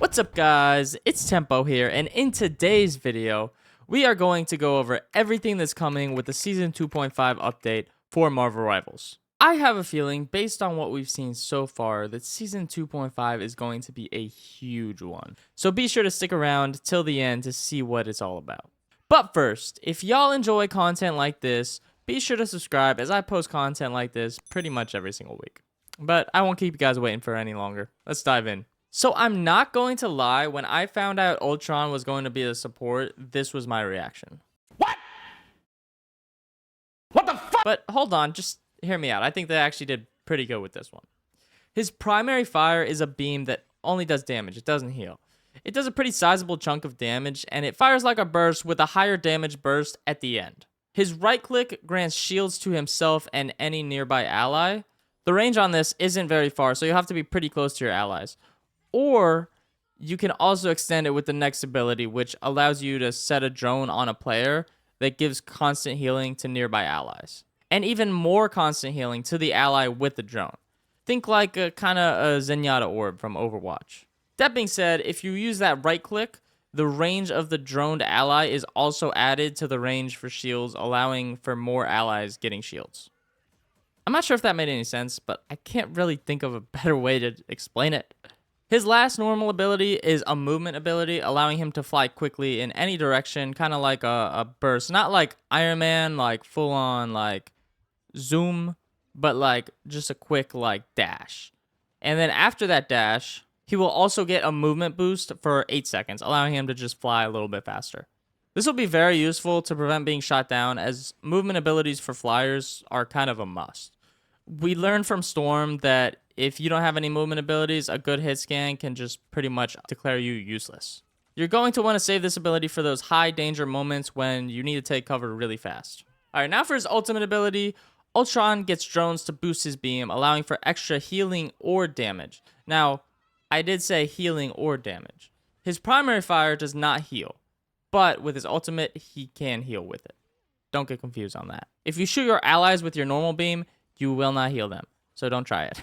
What's up guys, it's Tempo here, and in today's video, we are going to go over everything that's coming with the Season 2.5 update for Marvel Rivals. I have a feeling, based on what we've seen so far, that Season 2.5 is going to be a huge one. So be sure to stick around till the end to see what it's all about. But first, if y'all enjoy content like this, be sure to subscribe as I post content like this pretty much every single week. But I won't keep you guys waiting for any longer. Let's dive in. So I'm not going to lie, when I found out Ultron was going to be the support, this was my reaction. What? What the fuck? But hold on, just hear me out. I think they actually did pretty good with this one. His primary fire is a beam that only does damage, it doesn't heal. It does a pretty sizable chunk of damage, and it fires like a burst with a higher damage burst at the end. His right click grants shields to himself and any nearby ally. The range on this isn't very far, so you have to be pretty close to your allies. Or you can also extend it with the next ability, which allows you to set a drone on a player that gives constant healing to nearby allies. And even more constant healing to the ally with the drone. Think like a kind of a Zenyatta orb from Overwatch. That being said, if you use that right click, the range of the droned ally is also added to the range for shields, allowing for more allies getting shields. I'm not sure if that made any sense, but I can't really think of a better way to explain it. His last normal ability is a movement ability, allowing him to fly quickly in any direction, kind of like a burst. Not like Iron Man, like full on like zoom, but like just a quick like dash. And then after that dash, he will also get a movement boost for 8 seconds, allowing him to just fly a little bit faster. This will be very useful to prevent being shot down, as movement abilities for flyers are kind of a must. We learned from Storm that if you don't have any movement abilities, a good hit scan can just pretty much declare you useless. You're going to want to save this ability for those high danger moments when you need to take cover really fast. Alright, now for his ultimate ability, Ultron gets drones to boost his beam, allowing for extra healing or damage. Now, I did say healing or damage. His primary fire does not heal, but with his ultimate, he can heal with it. Don't get confused on that. If you shoot your allies with your normal beam, you will not heal them, so don't try it.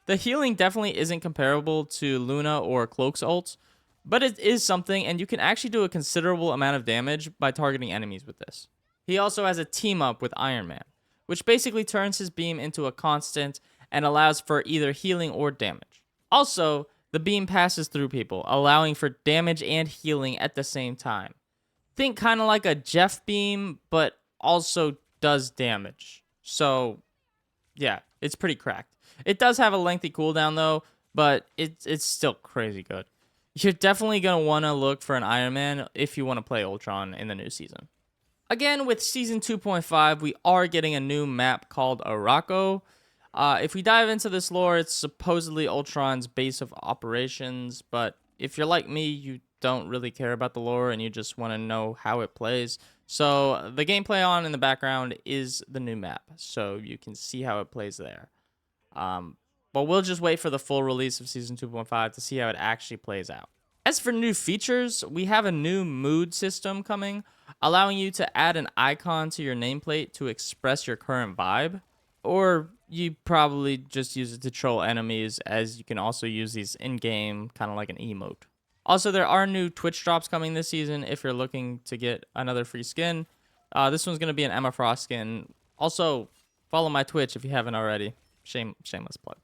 The healing definitely isn't comparable to Luna or Cloak's ults, but it is something, and you can actually do a considerable amount of damage by targeting enemies with this. He also has a team up with Iron Man, which basically turns his beam into a constant and allows for either healing or damage. Also, the beam passes through people, allowing for damage and healing at the same time. Think kind of like a Jeff beam, but also does damage. So, yeah, it's pretty cracked. It does have a lengthy cooldown though, but it's still crazy good. You're definitely going to want to look for an Iron Man if you want to play Ultron in the new season. Again, with Season 2.5, we are getting a new map called Araco. If we dive into this lore, it's supposedly Ultron's base of operations, but if you're like me, you don't really care about the lore and you just want to know how it plays. So the gameplay on in the background is the new map, so you can see how it plays there. But we'll just wait for the full release of Season 2.5 to see how it actually plays out. As for new features, we have a new mood system coming, allowing you to add an icon to your nameplate to express your current vibe. Or you probably just use it to troll enemies, as you can also use these in-game, kind of like an emote. Also, there are new Twitch drops coming this season if you're looking to get another free skin. This one's going to be an Emma Frost skin. Also, follow my Twitch if you haven't already. Shameless plug.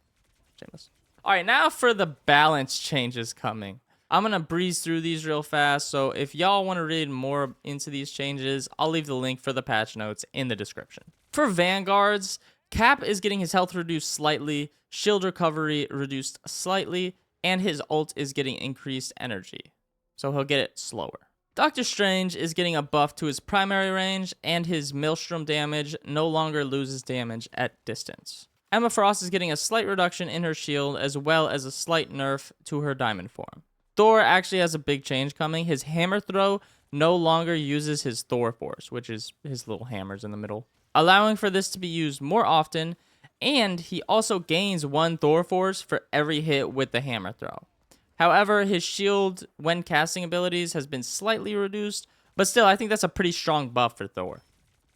Shameless. Alright, now for the balance changes coming. I'm going to breeze through these real fast, so if y'all want to read more into these changes, I'll leave the link for the patch notes in the description. For Vanguards, Cap is getting his health reduced slightly, shield recovery reduced slightly, and his ult is getting increased energy, so he'll get it slower. Doctor Strange is getting a buff to his primary range, and his Maelstrom damage no longer loses damage at distance. Emma Frost is getting a slight reduction in her shield, as well as a slight nerf to her diamond form. Thor actually has a big change coming. His hammer throw no longer uses his Thor force, which is his little hammers in the middle, allowing for this to be used more often, and he also gains 1 Thor force for every hit with the hammer throw. However, his shield when casting abilities has been slightly reduced, but still I think that's a pretty strong buff for Thor.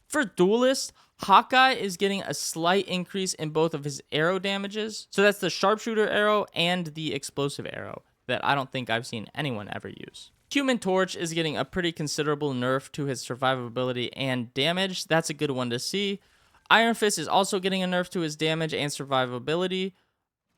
For Duelist, Hawkeye is getting a slight increase in both of his arrow damages, so that's the sharpshooter arrow and the explosive arrow. that I don't think I've seen anyone ever use. Human Torch is getting a pretty considerable nerf to his survivability and damage. That's a good one to see. Iron Fist is also getting a nerf to his damage and survivability.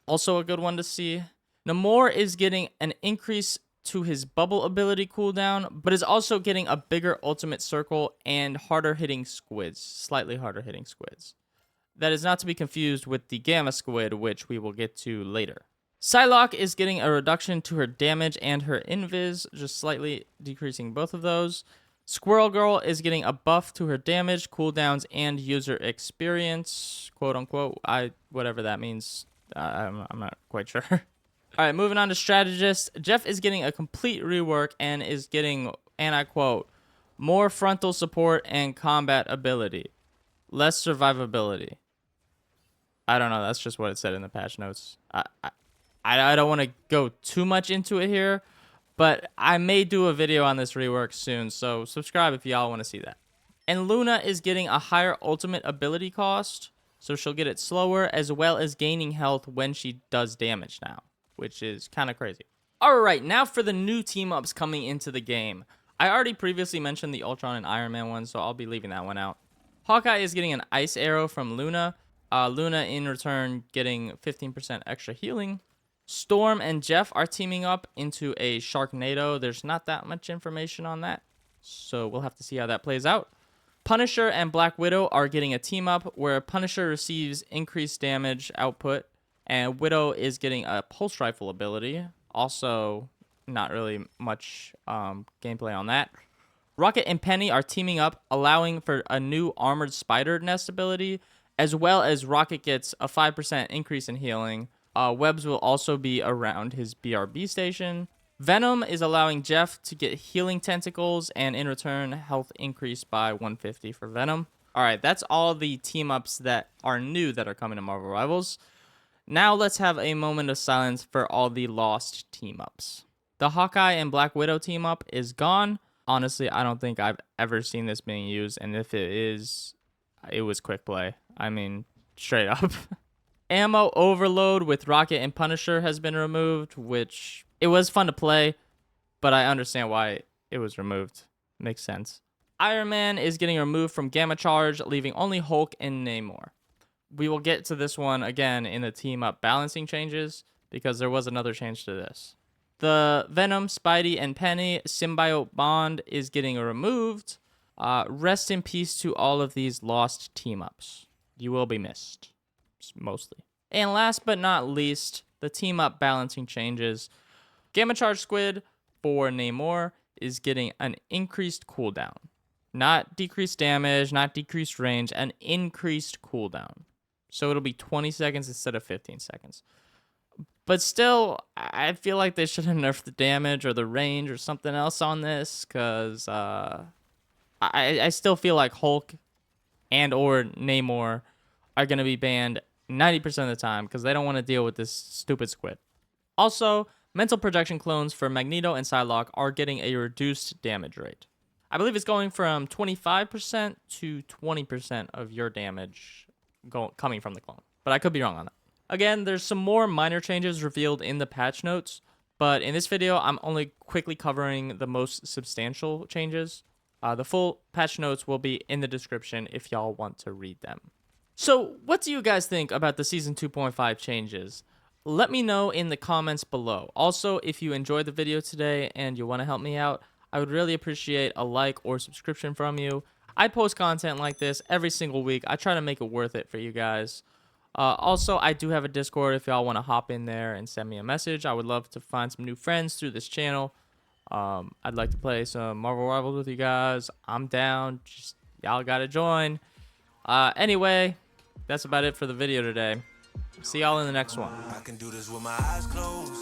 Also a good one to see. Namor is getting an increase to his bubble ability cooldown, but is also getting a bigger ultimate circle and harder hitting squids, slightly harder hitting squids. That is not to be confused with the Gamma Squid, which we will get to later. Psylocke is getting a reduction to her damage and her invis, just slightly decreasing both of those. Squirrel Girl is getting a buff to her damage, cooldowns, and user experience, quote unquote. Whatever that means, I'm not quite sure. All right, moving on to Strategist. Jeff is getting a complete rework and is getting, and I quote, more frontal support and combat ability, less survivability. I don't know. That's just what it said in the patch notes. I don't want to go too much into it here, but I may do a video on this rework soon, so subscribe if y'all want to see that. And Luna is getting a higher ultimate ability cost, so she'll get it slower, as well as gaining health when she does damage now, which is kind of crazy. All right, now for the new team-ups coming into the game. I already previously mentioned the Ultron and Iron Man one, so I'll be leaving that one out. Hawkeye is getting an ice arrow from Luna. Luna, in return, getting 15% extra healing. Storm and Jeff are teaming up into a Sharknado. There's not that much information on that, so we'll have to see how that plays out. Punisher and Black Widow are getting a team up where Punisher receives increased damage output, and Widow is getting a pulse rifle ability. Also, not really much gameplay on that. Rocket and Penny are teaming up, allowing for a new Armored Spider nest ability, as well as Rocket gets a 5% increase in healing. Webs will also be around his BRB station. Venom is allowing Jeff to get healing tentacles, and in return, health increased by 150 for Venom. All right, that's all the team-ups that are new that are coming to Marvel Rivals. Now let's have a moment of silence for all the lost team-ups. The Hawkeye and Black Widow team-up is gone. Honestly, I don't think I've ever seen this being used, and if it is, it was quick play. I mean, straight up. Ammo overload with Rocket and Punisher has been removed, which it was fun to play, but I understand why it was removed. Makes sense. Iron Man is getting removed from Gamma Charge, leaving only Hulk and Namor. We will get to this one again in the team-up balancing changes, because there was another change to this. The Venom, Spidey, and Penny symbiote bond is getting removed. Rest in peace to all of these lost team-ups. You will be missed. Mostly. And last but not least, the team-up balancing changes. Gamma Charge Squid for Namor is getting an increased cooldown. Not decreased damage, not decreased range, an increased cooldown. So it'll be 20 seconds instead of 15 seconds. But still, I feel like they should have nerfed the damage or the range or something else on this, because I still feel like Hulk and or Namor are going to be banned 90% of the time because they don't want to deal with this stupid squid. Also, mental projection clones for Magneto and Psylocke are getting a reduced damage rate. I believe it's going from 25% to 20% of your damage coming from the clone, but I could be wrong on that. Again, there's some more minor changes revealed in the patch notes, but in this video, I'm only quickly covering the most substantial changes. The full patch notes will be in the description if y'all want to read them. So, what do you guys think about the Season 2.5 changes? Let me know in the comments below. Also, if you enjoyed the video today and you want to help me out, I would really appreciate a like or subscription from you. I post content like this every single week. I try to make it worth it for you guys. Also, I do have a Discord if y'all want to hop in there and send me a message. I would love to find some new friends through this channel. I'd like to play some Marvel Rivals with you guys. I'm down. Just y'all got to join. Anyway, that's about it for the video today. See y'all in the next one. I can do this with my eyes closed.